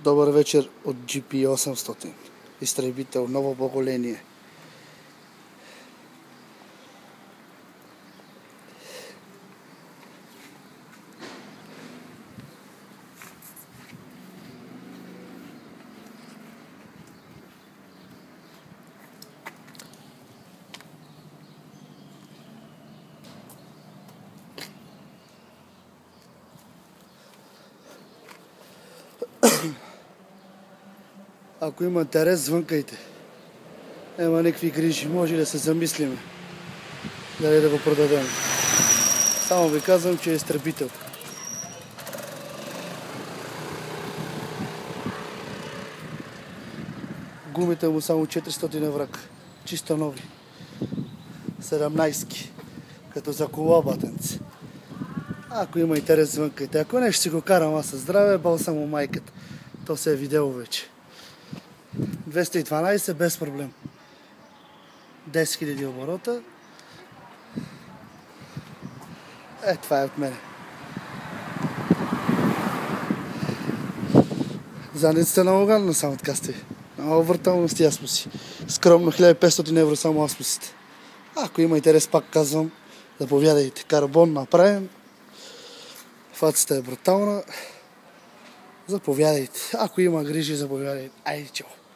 Добър вечер от GP800. Изтребител, ново поколение. Ако има интерес, звънкайте. Няма никакви грижи, може да се замислиме дали да го продадем. Само ви казвам, че е изтребител. Гумите му само 400 еврака. Чисто нови. 17-ки. Като за кола, батенци. Ако има интерес, звънкайте. Ако не, ще си го карам аз със здраве, бал само майката. То се е видело вече. 212 без проблем. 10 000 оборота. Това е от мене. Задницата много гадна само така сте. Много върталности аз му си. Скромно 1500 евро само аз му си. Ако има интерес, пак казвам, заповядайте. Карбон направим. Фацата е брутална. Заповядайте. Ако има грижи, заповядайте. Айде, чао.